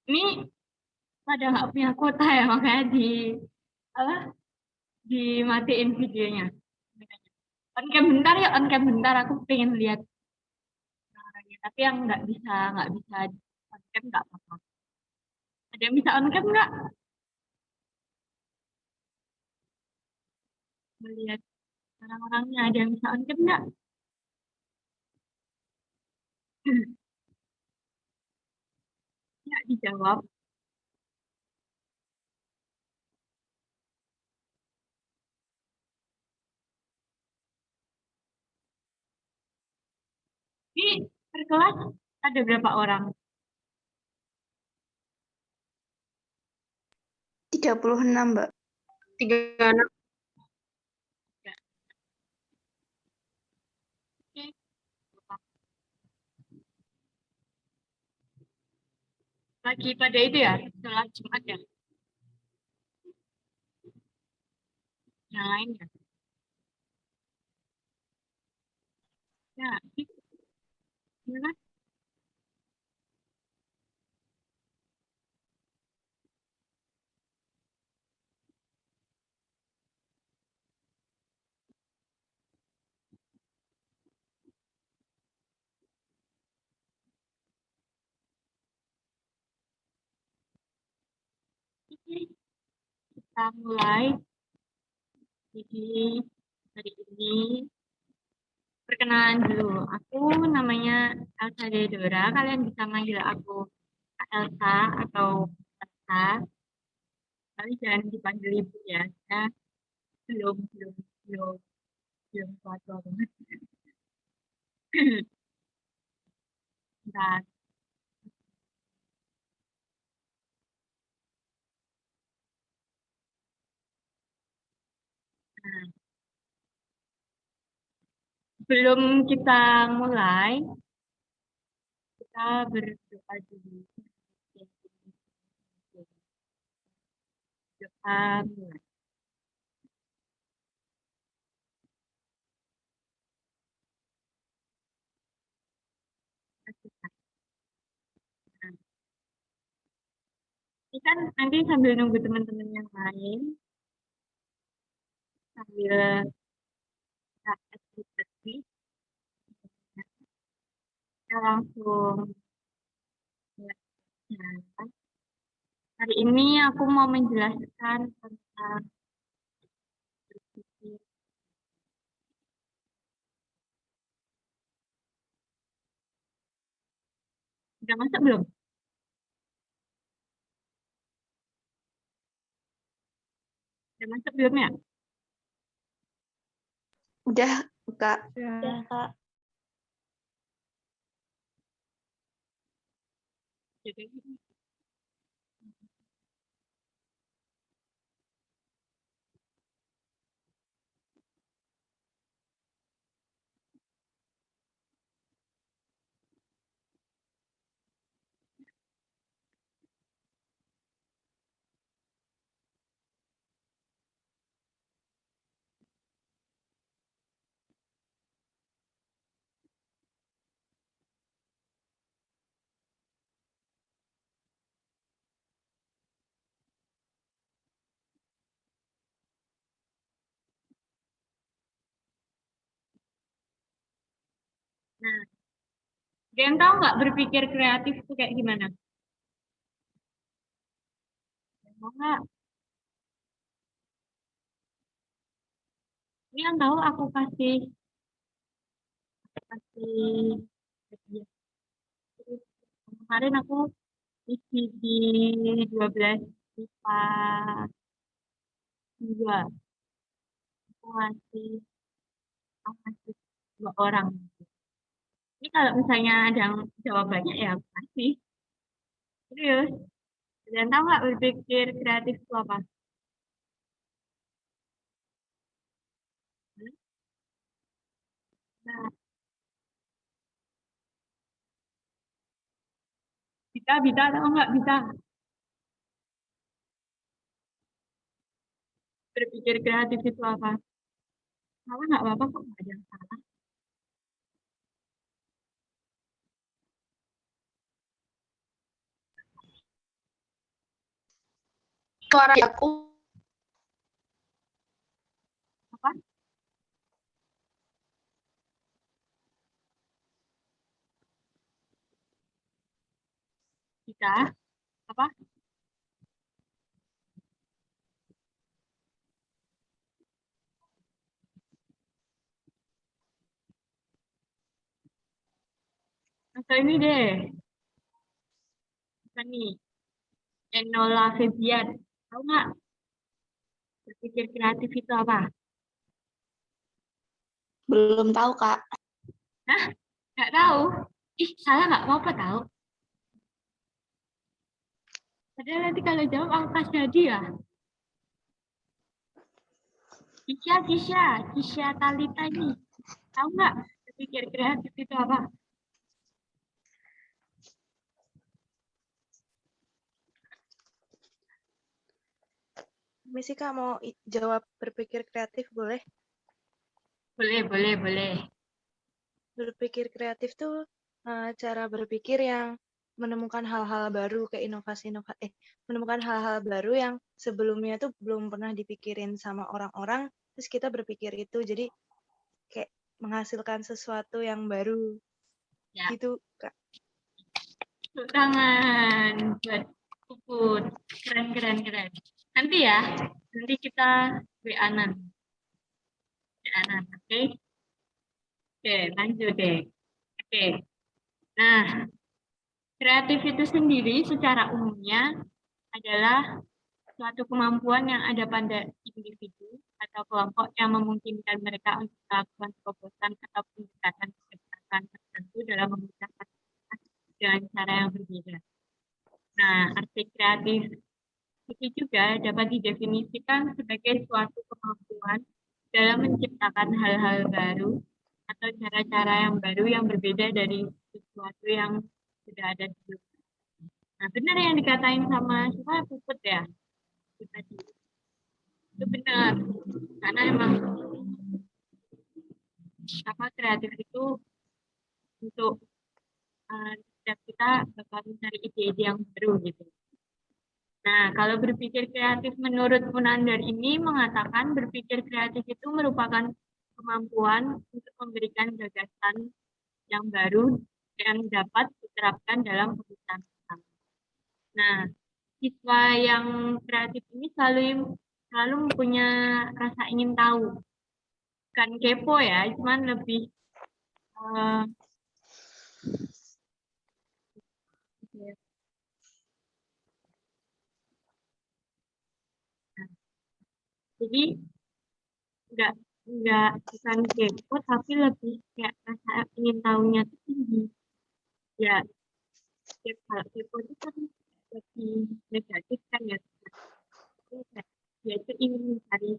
Ini pada nggak punya kuota ya, makanya apa dimatiin videonya. On cam bentar ya, on cam bentar. Aku pengen lihat orangnya. Tapi yang nggak bisa on cam nggak apa-apa. Ada yang bisa on cam nggak? Melihat orang-orangnya ada yang bisa on cam nggak? Nggak dijawab. Ini per kelas ada berapa orang? 36, Mbak. 36. Ya. Oke. Lagi pada itu ya, sholat Jumat ya. Yang lain ya. Ya, gimana? Oke, kita mulai. Jadi hari ini perkenalan dulu. Aku namanya Elsa Dedora. Kalian bisa manggil aku Kak Elsa atau Elsa. Tapi jangan dipanggil ibu ya. Saya belum belum belum belum tua banget. Bentar. Nah, sebelum kita mulai, kita berdoa dulu. Doa mulai. Nah, ini kan nanti sambil nunggu teman-teman yang lain, sambil kita edukasi, kita langsung mulai. Nah, hari ini aku mau menjelaskan tentang berpikir. Udah masuk belum? Udah masuk belum ya? Udah, Kak. Ya, Kak. Jadi, nah, kalian tahu nggak berpikir kreatif itu kayak gimana? Mau nggak? Ini yang tahu aku kasih hadiah. Terus kemarin aku isi di 12 IPA 2. Aku ngasih 2 orang. Ini kalau misalnya ada yang jawab banyak ya aku kasih. Serius. Dan tahu nggak berpikir kreatif itu apa? Nah, bisa atau nggak bisa berpikir kreatif itu apa? Salah nggak apa-apa kok, nggak ada yang salah. Suara aku Apa? Kita apa? Atau ini deh, apa nih? Enola Febian. Tahu nggak? Berpikir kreatif itu apa? Belum tahu, Kak. Hah? Nggak tahu? Ih, salah nggak apa-apa tahu. Padahal nanti kalau jawab aku kasih hadiah. Kisha Talita ini. Tahu nggak? Berpikir kreatif itu apa? Misi Kak mau jawab berpikir kreatif boleh? Boleh. Berpikir kreatif tuh cara berpikir yang menemukan hal-hal baru, kayak menemukan hal-hal baru yang sebelumnya tuh belum pernah dipikirin sama orang-orang, terus kita berpikir itu, jadi kayak menghasilkan sesuatu yang baru, Ya. gitu Kak. Tepuk tangan buat Puput. Keren. Nanti ya, nanti kita WA-an. Oke? Oke, lanjut deh. Oke. Nah, kreatif itu sendiri secara umumnya adalah suatu kemampuan yang ada pada individu atau kelompok yang memungkinkan mereka untuk melakukan terobosan atau pendekatan kecerdasan tertentu dalam memecahkan masalah dengan cara yang berbeda. Nah, arti kreatif itu juga dapat didefinisikan sebagai suatu kemampuan dalam menciptakan hal-hal baru atau cara-cara yang baru yang berbeda dari sesuatu yang sudah ada sebelumnya. Nah, benar yang dikatain sama siapa Puput ya? Tadi. Itu benar. Karena emang apa kreatif itu untuk setiap kita bakal mencari ide-ide yang baru gitu. Nah, kalau berpikir kreatif menurut Munandar ini mengatakan berpikir kreatif itu merupakan kemampuan untuk memberikan gagasan yang baru yang dapat diterapkan dalam pekerjaan. Nah, siswa yang kreatif ini selalu mempunyai rasa ingin tahu. Bukan kepo ya, cuman lebih uh, jadi nggak bukan kepo tapi lebih kayak rasa ingin tahunya tuh tinggi. Ya, kalau kepo itu kan lebih negatif kan ya. Jadi kayak dia itu ingin mencari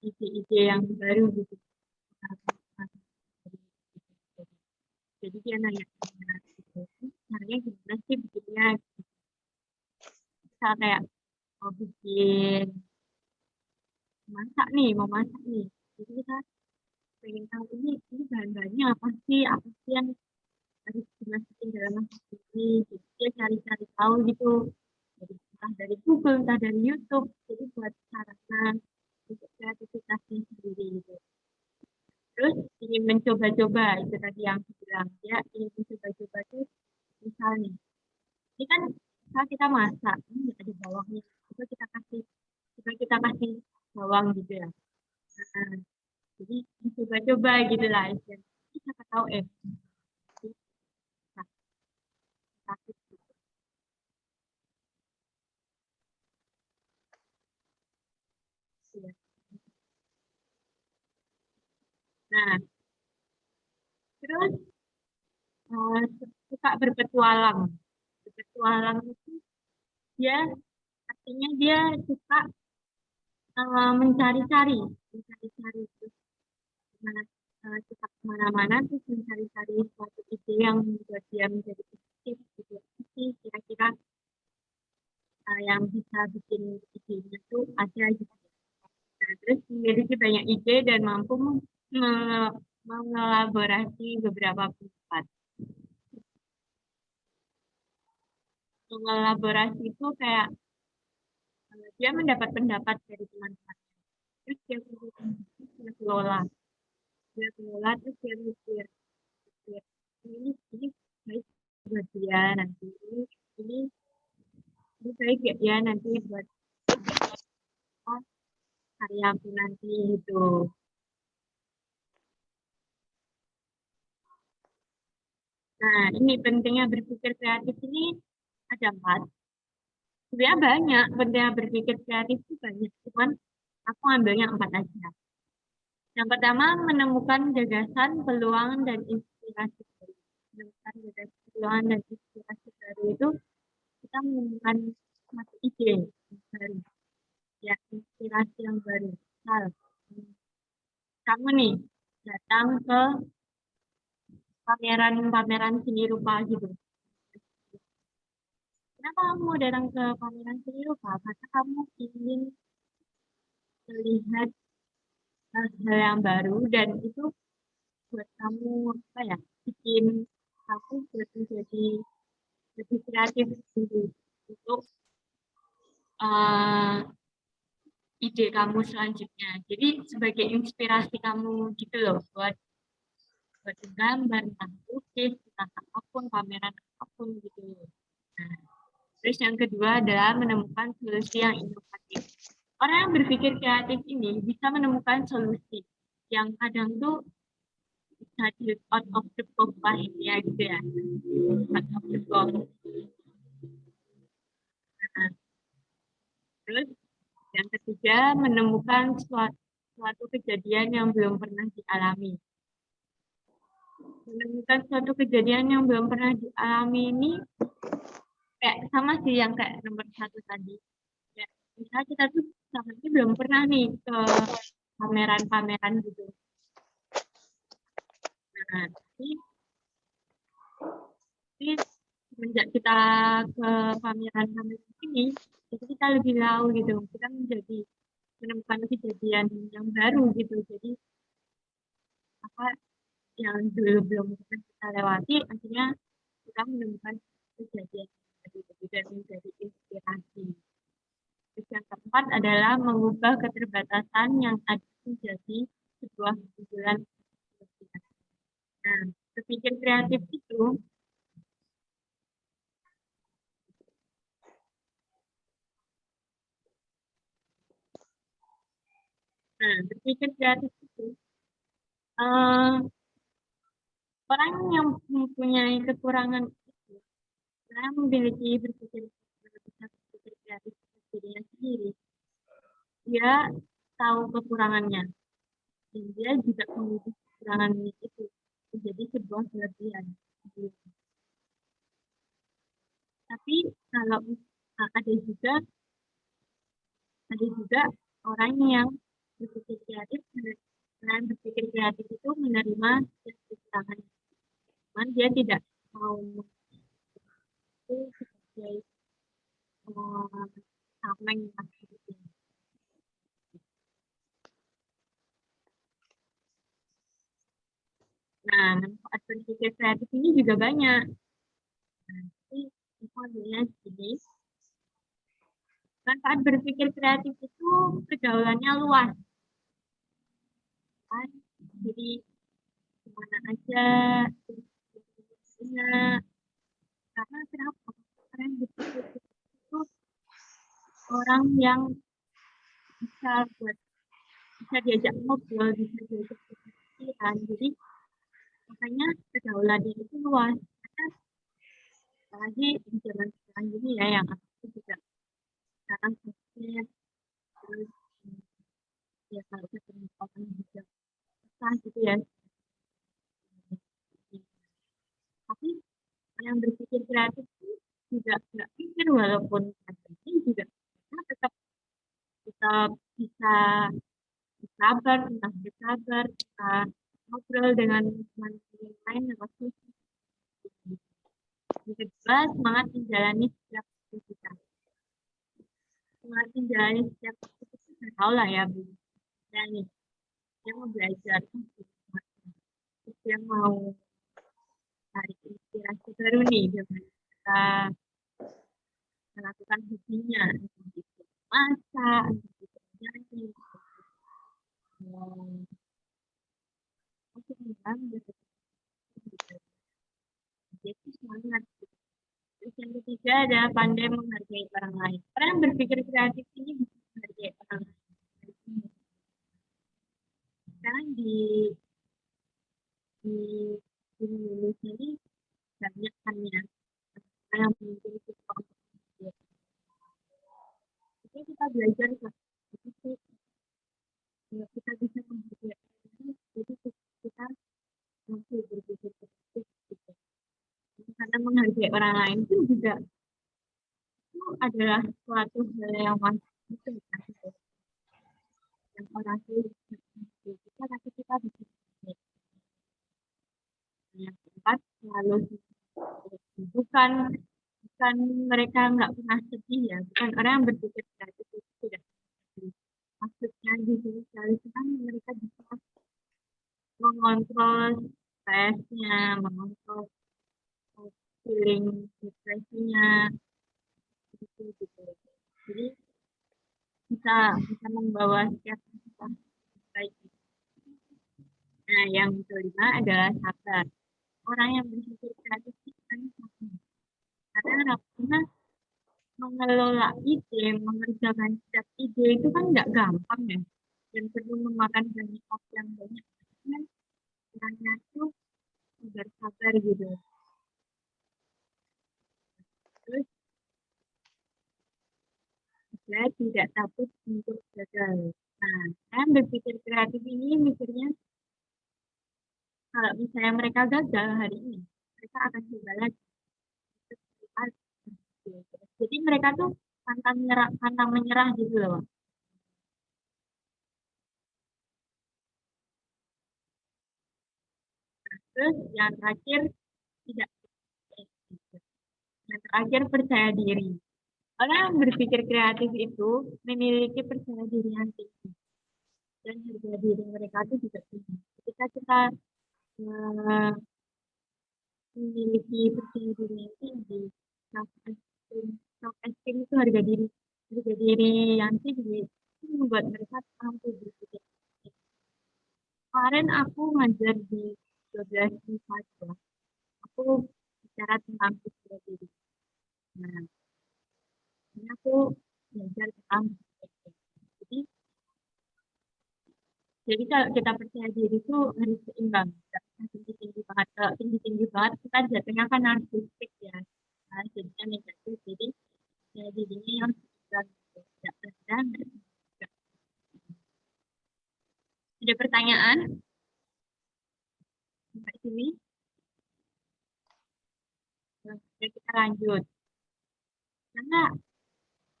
ide-ide yang baru gitu. Jadi dia nanya gitu, caranya gimana sih bikinnya? Misal kayak mau bikin mau masak nih. Jadi kita pengen tahu ini bahan-bahannya apa sih yang harus dimasukin dalam masak ini. Jadi dia cari-cari tahu gitu. Jadi entah dari Google, entah dari YouTube. Jadi buat sarana untuk kreativitasnya sendiri gitu. Terus ingin mencoba-coba itu tadi yang aku bilang ya ingin mencoba-coba tuh misalnya ini kan misal kita masak ini ada bawangnya coba kita kasih bawang gitu ya. Nah, jadi coba-coba gitu lah istilahnya. Kita tahu sakit gitu. Ya. Nah, terus eh, suka berpetualang. Berpetualang itu dia artinya dia suka mencari-cari terus mana suka kemana-mana terus mencari-cari suatu ide yang membuat dia menjadi positif gitu. Sih kira-kira yang bisa bikin idenya itu ada gitu. Nah, terus memiliki banyak ide dan mampu mengelaborasi beberapa pendapat. Mengelaborasi itu kayak dia mendapat pendapat dari teman-teman. Terus dia kelola, terus dia mikir, mikir, ini baik buat dia nanti, ini ini baik ya nanti buat apa, karyaku nanti gitu. Nah, ini pentingnya berpikir kreatif ini ada 4. Sebenarnya banyak, pentingnya berpikir kreatif itu banyak, cuman aku ambilnya 4 aja. Yang pertama, menemukan gagasan, peluang, dan inspirasi baru. Menemukan gagasan, peluang, dan inspirasi baru itu kita menemukan satu ide yang baru, ya inspirasi yang baru. Misal, kamu nih datang ke pameran seni rupa gitu. Kenapa kamu datang ke pameran seni rupa? Karena kamu ingin melihat hal yang baru dan itu buat kamu apa ya, bikin aku buat menjadi lebih kreatif gitu untuk uh, ide kamu selanjutnya. Jadi sebagai inspirasi kamu gitu loh buat gambar, entah lukis, entah apapun, pameran apapun gitu. Nah, terus yang kedua adalah menemukan solusi yang inovatif. Orang yang berpikir kreatif ini bisa menemukan solusi yang kadang tuh bisa di out of the box lah ya gitu ya. Out of the box. Nah, terus yang ketiga menemukan suatu kejadian yang belum pernah dialami. Menemukan suatu kejadian yang belum pernah dialami ini kayak sama sih yang kayak nomor 1 tadi. Ya, misalnya kita tuh sama ini belum pernah nih ke pameran-pameran gitu. Nah, tapi semenjak kita ke pameran-pameran ini, itu kita lebih tahu gitu. Kita menemukan kejadian yang baru gitu. Jadi apa yang dulu belum pernah kita lewati, akhirnya kita menemukan kejadian yang baru dan menjadi inspirasi. Terus yang keempat adalah mengubah keterbatasan yang ada menjadi sebuah keunggulan. Nah, berpikir kreatif itu, berpikir kreatif itu orang yang mempunyai kekurangan itu, orang memiliki berpikir kreatif dirinya sendiri, dia tahu kekurangannya dan dia juga memiliki kekurangan itu menjadi sebuah kelebihan. Tapi kalau ada juga orang yang berpikir kreatif dengan berpikir kreatif itu menerima kekurangan, cuman dia tidak mau itu sebagai tameng gitu. Nah, manfaat berpikir kreatif ini juga banyak. Nah, tapi infonya gini, manfaat berpikir kreatif itu pergaulannya luas, kan? Jadi kemana aja, karena kenapa? Karena berpikir itu orang yang bisa diajak ngobrol, bisa diajak pikiran. Jadi makanya pergaulannya itu luas. Karena apalagi di zaman sekarang ini ya yang aku juga sekarang sosmed terus ya kalau ketemu orang juga susah gitu ya. Tapi yang berpikir kreatif itu juga nggak pikir walaupun ini juga kita tetap bisa bersabar, entah bersabar, kita ngobrol dengan teman yang lain lewat sosial. Yang kedua, semangat menjalani setiap aktivitas. Semangat menjalani setiap aktivitas, saya tahu lah ya, Bu. Ya nih, dia mau belajar, terus dia mau cari inspirasi baru nih, dengan kita melakukan hobinya. Gitu. masak gitu. Jadi hmm, aku bilang gitu. Jadi semangat. Terus yang ketiga ada pandai menghargai orang lain. Orang yang berpikir kreatif ini bisa menghargai orang lain. Sekarang di, di Indonesia ini banyak kan ya orang yang mungkin suka jadi kita belajar lah. Jadi kita bisa menghargai orang lain, jadi kita mampu berpikir kreatif gitu. Karena menghargai orang lain itu juga itu adalah suatu hal yang wajib gitu kan. Yang orang itu kita tapi kita bisa yang keempat selalu bukan bukan mereka nggak pernah sedih ya, bukan orang yang berpikir kreatif itu tidak sedih. Maksudnya di sini sekali kan mereka bisa mengontrol stresnya, mengontrol feeling depresinya, gitu. Jadi bisa bisa membawa setiap kita baik. Nah, yang kelima adalah sabar. Orang yang berpikir kreatif itu kan sabar. Karena mengelola ide, mengerjakan setiap ide itu kan nggak gampang ya. Dan perlu memakan banyak waktu yang banyak. Karena caranya itu sabar-sabar gitu. Terus juga tidak takut untuk gagal. Nah, kan berpikir kreatif ini mikirnya kalau misalnya mereka gagal hari ini, mereka akan coba lagi. Jadi mereka tuh pantang menyerah gitu loh. Terus yang terakhir tidak yang terakhir percaya diri. Orang yang berpikir kreatif itu memiliki percaya diri yang tinggi dan harga diri mereka itu juga tinggi. Ketika kita eh, memiliki percaya diri yang tinggi, self esteem itu harga diri yang tinggi itu membuat mereka mampu berpikir. Kemarin aku ngajar di 12 saja, aku bicara tentang percaya diri. Nah, ini aku belajar tentang jadi jadi kalau kita percaya diri itu harus seimbang. Tidak bisa tinggi-tinggi banget. Kalau tinggi-tinggi banget kita jatuhnya kan narsistik ya. Nah, jadinya negatif. Jadi percaya dirinya yang seimbang. Tidak rendah, tidak tinggi. Ada pertanyaan sampai sini? Nah, kita lanjut. Karena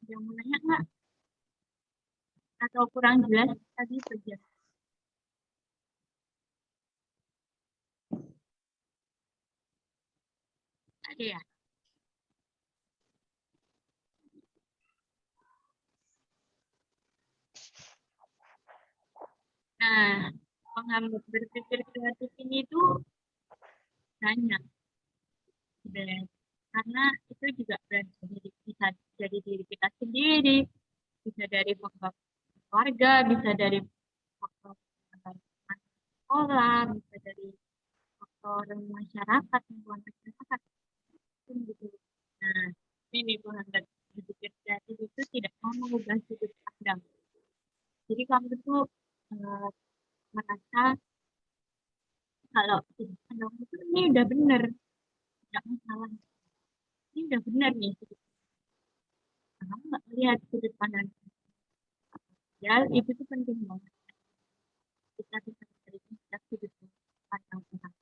yang mau nanya nggak? Atau kurang jelas tadi saja? Ada ya? Nah, penghambat berpikir kreatif ini tuh banyak. Dan karena itu juga bisa jadi diri kita sendiri, bisa dari faktor keluarga, bisa dari faktor sekolah, bisa dari faktor masyarakat, lingkungan masyarakat, gitu. Nah, ini penghambat berpikir kreatif itu tidak mau mengubah sudut pandang. Jadi kamu tuh eh, merasa kalau sudut pandang itu ini udah benar, tidak masalah. Ini udah benar nih sudut pandang. Kamu nggak melihat sudut pandang. Ya, itu tuh penting banget. Kita bisa mencari setiap sudut pandang orang.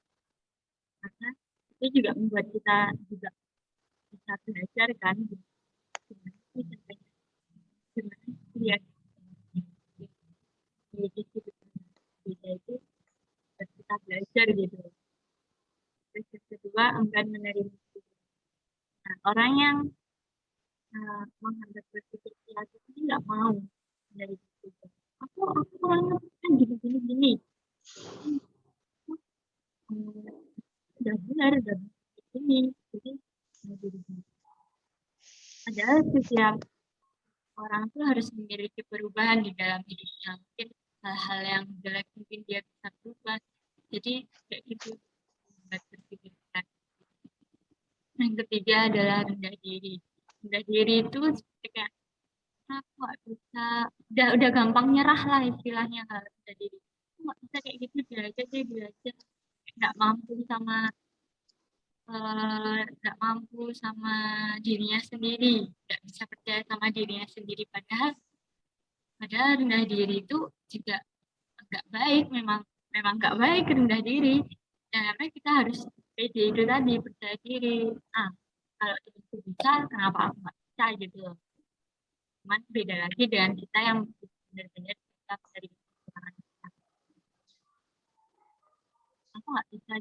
Karena itu juga membuat kita juga bisa belajar kan gimana sih caranya, gimana lihat memiliki sudut pandang beda itu buat kita belajar gitu. Terus yang kedua, enggan menerima itu. Nah, orang yang menghambat berpikir kreatif ini nggak mau dari itu. Aku orangnya kan gini. Hmm, udah benar, udah begini. Jadi, mau jadi gini. Padahal setiap orang tuh harus memiliki perubahan di dalam hidupnya. Mungkin hal-hal yang jelek mungkin dia bisa berubah. Jadi kayak gitu. Buat berpikir kreatif. Yang ketiga adalah rendah diri. Rendah diri itu seperti kayak aku nggak bisa, udah gampang nyerah lah istilahnya kalau rendah diri. Aku nggak bisa kayak gitu, dia aja nggak mampu sama nggak mampu sama dirinya sendiri, nggak bisa percaya sama dirinya sendiri. Padahal rendah diri itu juga nggak baik, memang memang nggak baik rendah diri. Dan karena kita harus pede itu tadi, percaya diri. Ah, kalau itu bisa, kenapa aku nggak bisa gitu loh. Cuman beda lagi dengan kita yang benar-benar kita dari kekurangan kita. Aku nggak bisa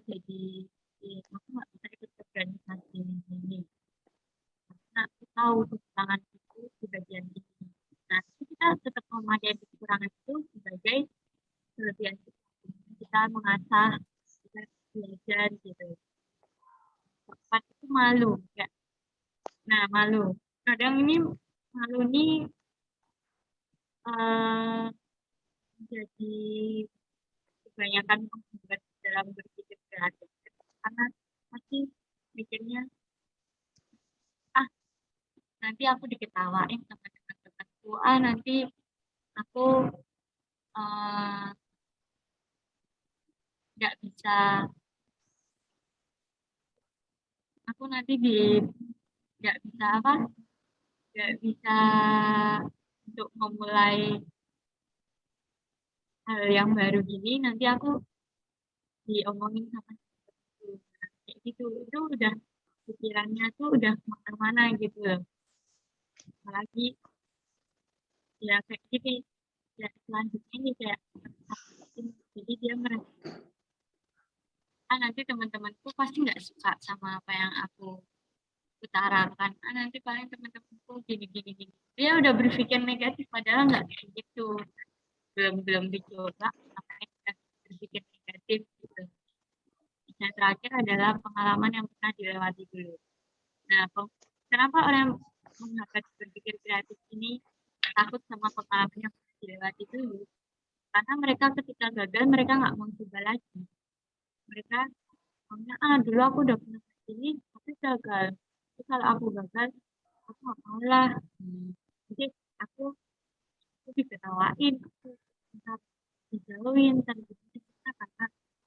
aku nggak bisa ikut organisasi ini. Karena aku tahu kekurangan itu di bagian ini. Nah, tapi kita tetap memakai kekurangan itu sebagai kelebihan kita. Kita mengasah, kita belajar gitu. Tempat itu malu, ya. Nah, malu. Kadang ini malu ini eh, jadi kebanyakan menghambat dalam berpikir kreatif. Karena pasti mikirnya, ah nanti aku diketawain sama teman-temanku, nanti aku eh, nggak bisa, aku nanti nggak bisa apa, nggak bisa untuk memulai hal yang baru gini, nanti aku diomongin sama temanku. Nah, kayak gitu, itu udah pikirannya tuh udah kemana-mana gitu loh. Apalagi ya kayak gini, ya selanjutnya ini kayak jadi dia merasa nanti teman-temanku pasti nggak suka sama apa yang aku utarakan. Nanti paling teman-temanku gini. Dia udah berpikir negatif padahal nggak kayak gitu. Belum belum dicoba, makanya udah berpikir negatif gitu. Yang terakhir adalah pengalaman yang pernah dilewati dulu. Nah, kenapa orang mengangkat berpikir kreatif ini takut sama pengalaman yang pernah dilewati dulu? Karena mereka ketika gagal mereka nggak mau coba lagi. Mereka maunya dulu aku udah pernah ini tapi gagal. Jadi kalau aku gagal aku nggak mau lah. Jadi aku aku diketawain, aku ntar dijauhin, ntar kita karena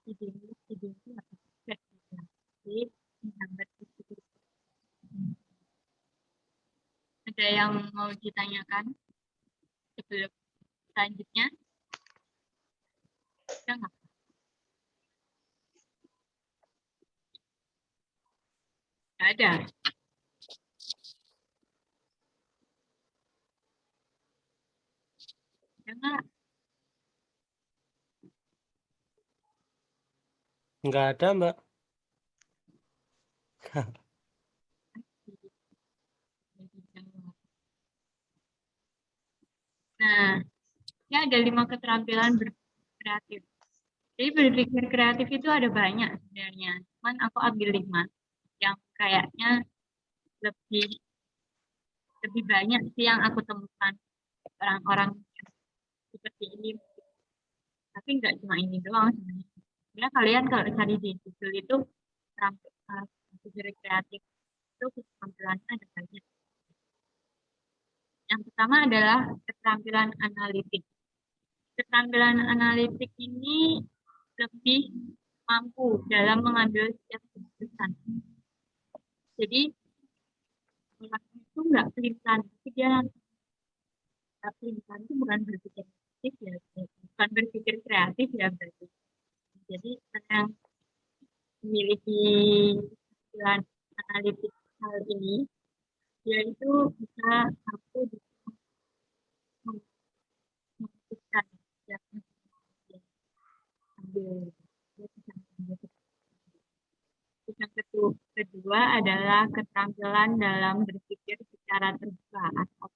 ide itu nggak bisa gitu. Jadi menghambat itu. Ada yang mau ditanyakan sebelum selanjutnya? Ada nggak? Nggak ada. Ada nggak? Nggak ada, Mbak. Nah, ini ada 5 keterampilan berkreatif. Jadi berpikir kreatif itu ada banyak sebenarnya. Cuman aku ambil 5 yang kayaknya lebih lebih banyak sih yang aku temukan orang-orang seperti ini. Tapi nggak cuma ini doang sebenarnya. Ya kalian kalau cari di Google itu berpikir kreatif itu keterampilannya ada banyak. Yang pertama adalah keterampilan analitik. Keterampilan analitik ini lebih mampu dalam mengambil setiap keputusan. Jadi orang itu nggak pelintan, tapi dia pelintan itu bukan berpikir kreatif ya, bukan berpikir kreatif ya berarti. Jadi yang memiliki keterampilan analitik hal ini, dia itu bisa mampu memutuskan yang dia ambil. Dia bisa mengambil yang kedua adalah keterampilan dalam berpikir secara terbuka atau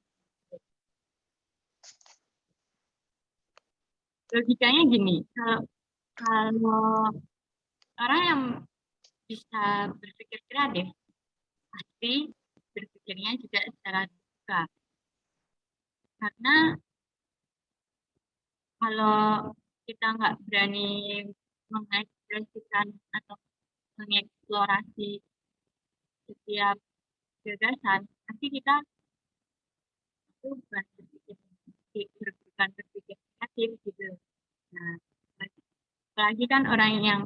logikanya gini, kalau orang yang bisa berpikir kreatif pasti berpikirnya juga secara terbuka. Karena kalau kita nggak berani mengekspresikan atau mengeksplorasi setiap gagasan, nanti kita itu bukan berpikir kreatif gitu. Nah, apalagi kan orang yang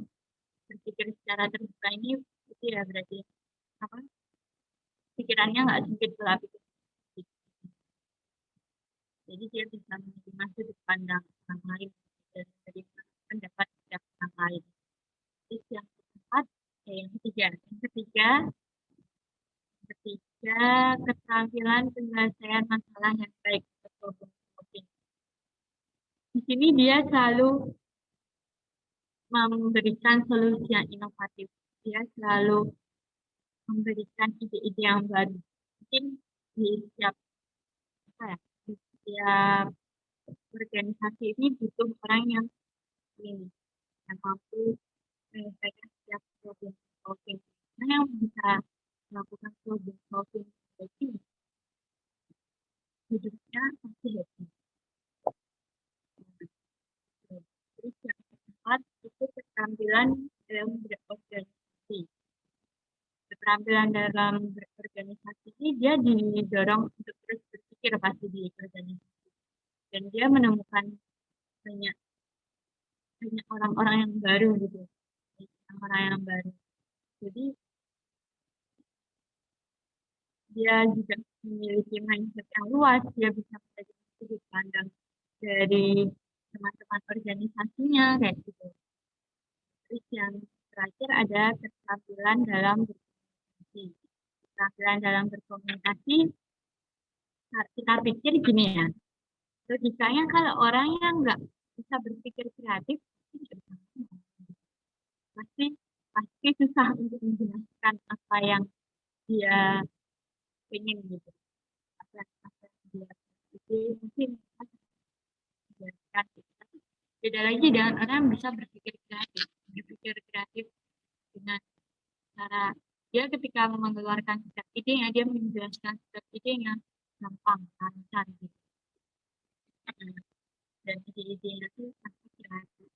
berpikir secara terbuka ini itu ya berarti apa? Pikirannya nggak sempit pola pikir. Jadi dia bisa menerima sudut pandang orang lain dan menerima pendapat setiap orang lain. Terus yang keempat, yang ketiga, keterampilan penyelesaian masalah yang baik atau problem solving. Di sini dia selalu memberikan solusi yang inovatif. Dia selalu memberikan ide-ide yang baru. Mungkin di setiap apa ya, di setiap organisasi ini butuh orang yang ini yang mampu menyelesaikan setiap problem solving. Nah, yang bisa melakukan problem solving ini hidupnya pasti happy. Terus yang keempat itu keterampilan dalam berorganisasi. Keterampilan dalam berorganisasi ini dia didorong untuk terus berpikir pasti di organisasi. Dan dia menemukan banyak orang-orang yang baru gitu. Orang-orang yang baru. Jadi dia juga memiliki mindset yang luas, dia bisa belajar sudut pandang dari teman-teman organisasinya kayak gitu. Terus yang terakhir ada keterampilan dalam berkomunikasi. Keterampilan dalam berkomunikasi, kita pikir gini ya, logikanya kalau orang yang nggak bisa berpikir kreatif, pasti pasti susah untuk menjelaskan apa yang dia ingin gitu. Apa yang dia pikir mungkin menjelaskan gitu. Tapi beda lagi dengan orang yang bisa berpikir kreatif dengan cara dia ketika mengeluarkan setiap idenya, dia menjelaskan setiap idenya gampang, lancar gitu. Dan ide-idenya itu pasti kreatif.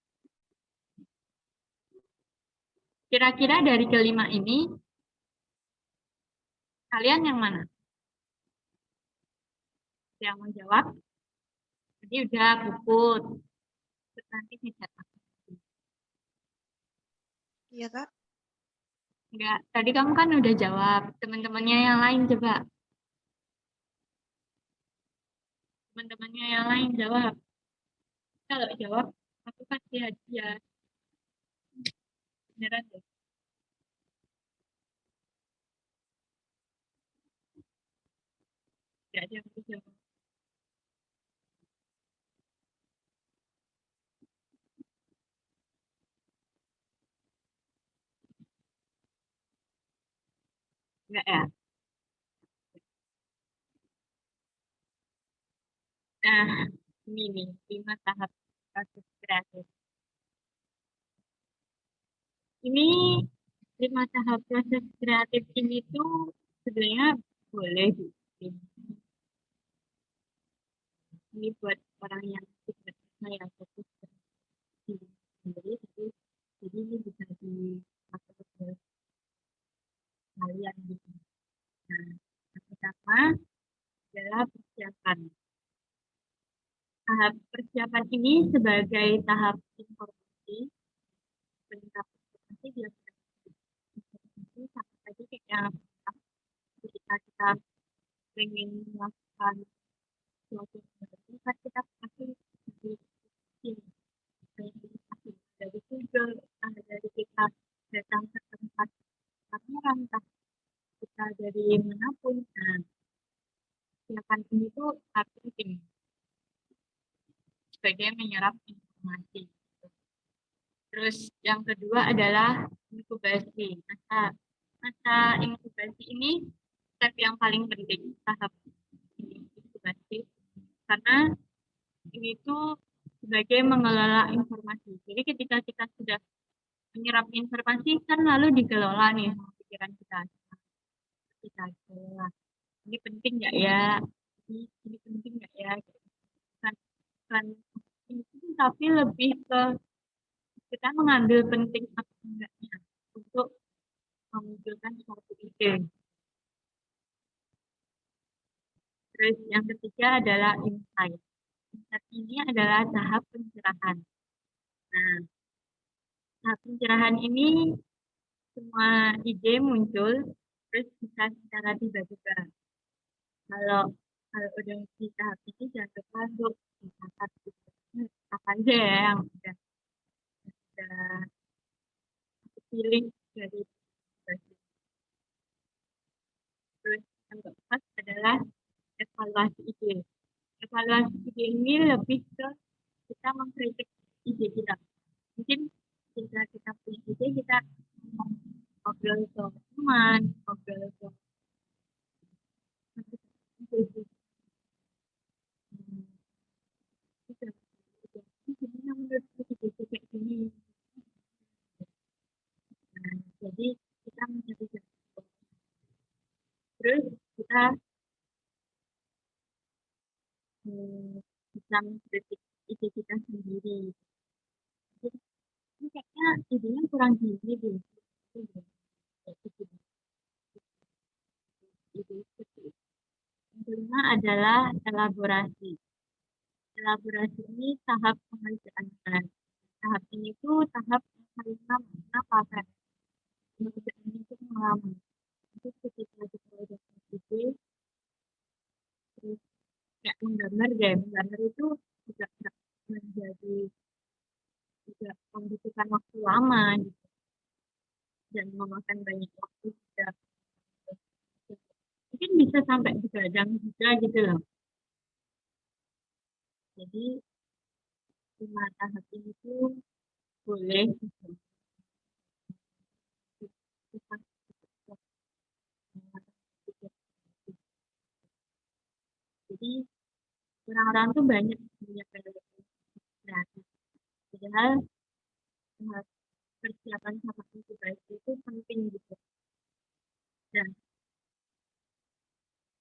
Kira-kira dari kelima ini, kalian yang mana? Yang mau jawab? Jadi udah puput. Terus nanti dicatat. Iya, Kak. Enggak, tadi kamu kan udah jawab. Teman-temannya yang lain coba. Teman-temannya yang lain jawab. Kalau jawab, aku kasih hadiah. Beneran deh. Enggak ada yang bisa jawab. Enggak ya? Nah, ini nih, 5 tahap proses kreatif. Ini 5 tahap proses kreatif ini tuh sebenarnya boleh dibikin. Ini buat orang yang tidak percaya fokus di sendiri, jadi ini bisa dipakai buat kalian gitu. Nah, yang pertama adalah persiapan. Tahap persiapan ini sebagai tahap informasi, peningkatan informasi biasanya informasi sama tadi kayak ketika kita ingin melakukan suatu sesuatu kan kita pasti dari Google, dari kita datang ke tempat pameran, kita dari manapun. Nah, persiapan ini tuh penting sebagai menyerap informasi. Terus yang kedua adalah inkubasi. Masa inkubasi ini step yang paling penting, tahap inkubasi, karena ini tuh sebagai mengelola informasi. Jadi ketika kita sudah menyerap informasi kan lalu dikelola nih pikiran kita kelola. Ini penting nggak ya ini penting nggak ya? Bukan, bukan penting, tapi lebih ke kita mengambil penting atau enggaknya untuk memunculkan suatu ide. Terus yang ketiga adalah insight. Insight ini adalah tahap pencerahan. Nah, tahap pencerahan ini semua ide muncul, terus bisa secara tiba-tiba. Kalau kalau udah di tahap ini jangan lupa untuk dicatat apa aja ya yang udah pilih dari basis. Terus yang keempat adalah evaluasi ide. Evaluasi ide ini lebih ke kita mengkritik ide kita. Mungkin ketika kita punya ide, kita ngobrol ke teman, ngobrol ke gimana menurut ide kayak gini. Nah, jadi kita mencari jalan. Terus kita bisa mengkritik ide kita sendiri. Jadi, ini kayaknya idenya kurang gini deh. Yang kelima adalah elaborasi. Elaborasi ini tahap pengerjaan. Tahap ini tuh tahap menerima apa kan? Pengerjaan itu pengalaman. Itu ketika kita udah ide, terus kayak menggambar deh. Menggambar itu juga nggak menjadi tidak membutuhkan waktu lama gitu. Dan memakan banyak waktu juga. Mungkin bisa sampai begadang juga gitu loh. Jadi 5 tahap ini tuh boleh gitu. Jadi orang-orang tuh banyak punya kreatif. Padahal persiapan sama itu baik itu penting gitu. Dan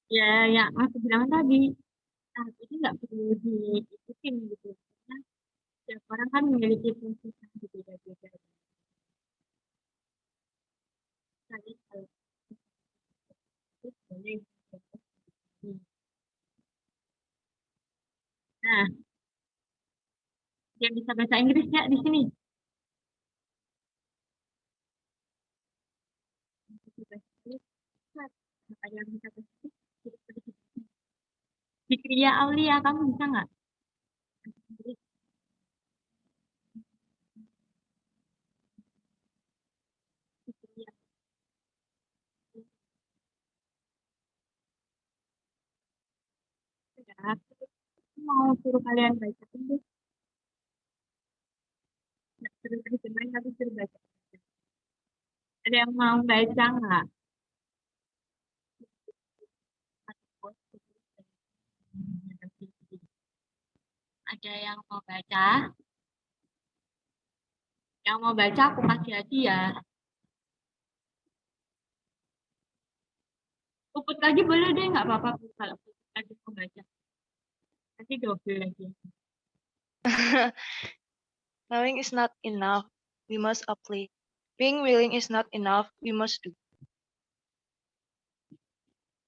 ya yang aku bilang tadi, tahap ini nggak perlu diikutin gitu. Karena setiap orang kan memiliki fungsi yang berbeda-beda. Jadi kalau itu boleh. Nah, yang bisa bahasa Inggris ya di sini. Ada yang bisa bahasa Inggris. Di Kriya Aulia, kamu bisa nggak? Ya, mau suruh kalian baca itu nggak suruh terjemahin tapi suruh baca. Ada yang mau baca nggak? Ada yang mau baca? Yang mau baca aku kasih hadiah. Puput lagi boleh deh, nggak apa-apa kalau puput lagi mau baca. Nanti double lagi. Knowing is not enough, we must apply. Being willing is not enough, we must do.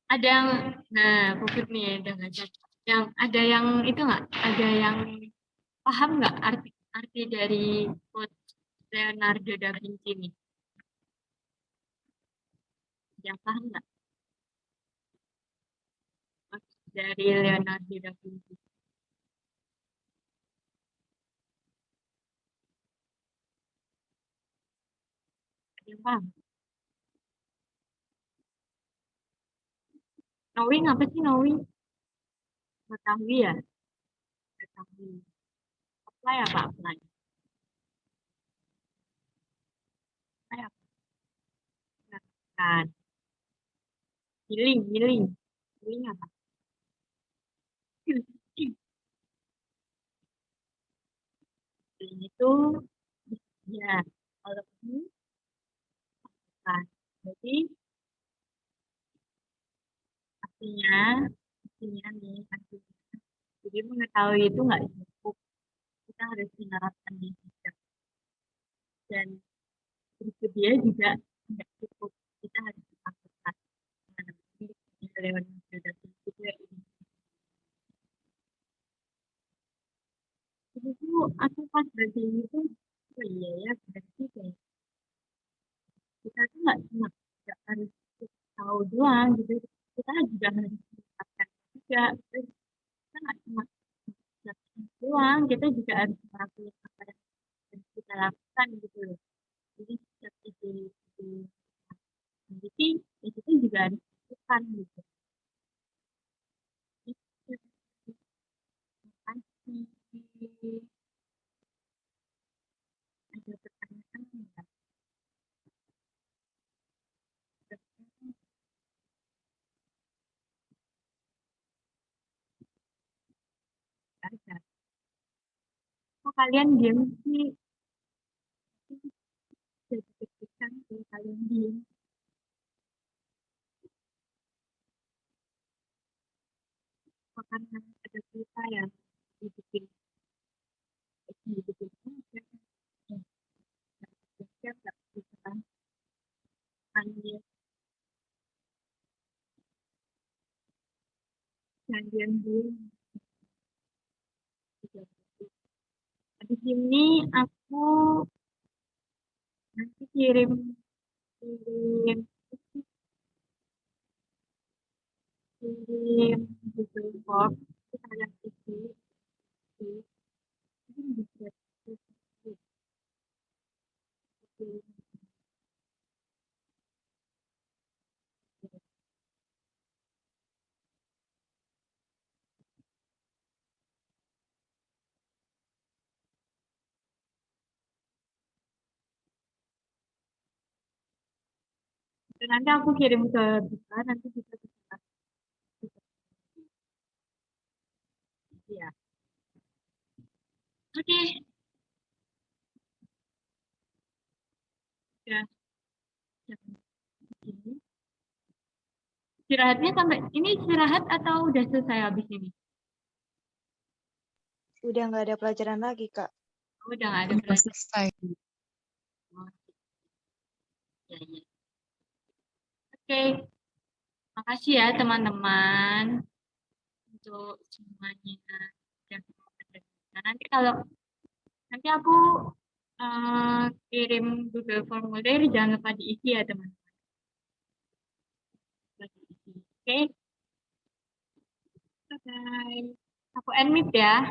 Ada yang, nah puput nih udah baca. Yang ada yang itu nggak? Ada yang paham nggak arti dari quote Leonardo da Vinci nih? Yang paham nggak? Dari Leonardo da Vinci. Ada yang paham? Knowing apa sih knowing? Mengetahui ya? Mengetahui. Apply apa apply? Apply apa? Kan. Healing, healing. Healing apa? Healing itu ya kalau ini kan. Jadi artinya hasilnya nih, hasilnya. Jadi mengetahui itu nggak cukup, kita harus menerapkannya juga. Dan bersedia juga nggak cukup, kita harus melakukan. Nah, lewat metode juga ini. Jadi tuh aku pas baca ini tuh, oh iya ya, berarti kayak kita tuh nggak harus tahu doang gitu, kita juga harus menerapkan juga. Terus kita nggak cuma belajar doang, kita juga harus melakukan apa yang harus kita lakukan gitu loh. Jadi setiap ide memiliki, ya kita juga harus lakukan gitu. Itu. Terima kasih. Ada pertanyaan nggak? Ada. Kok kalian diam sih? Jadi deg-degan kalau kalian diam. Kok karena ada cerita ya dibikin dibikin aja. Siap nggak bisa panggil janjian dulu. Habis ini aku nanti kirim kirim kirim Google Form ke kalian isi. Ini bisa nanti aku kirim ke Bisa, nanti bisa kita ya. Oke, ya. Ini. Istirahatnya sampai ini istirahat atau udah selesai habis ini? Udah nggak ada pelajaran lagi, Kak. Udah nggak ada Udah pelajaran. selesai. Oh, ya, ya. Oke, makasih ya teman-teman untuk semuanya yang ada. Nah, nanti aku kirim Google Formulir, jangan lupa diisi ya teman-teman. Oke, bye. Aku admit ya.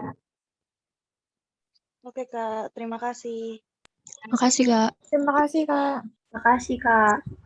Oke, Kak. Terima kasih. Makasih, Kak. Terima kasih, Kak. Makasih, Kak.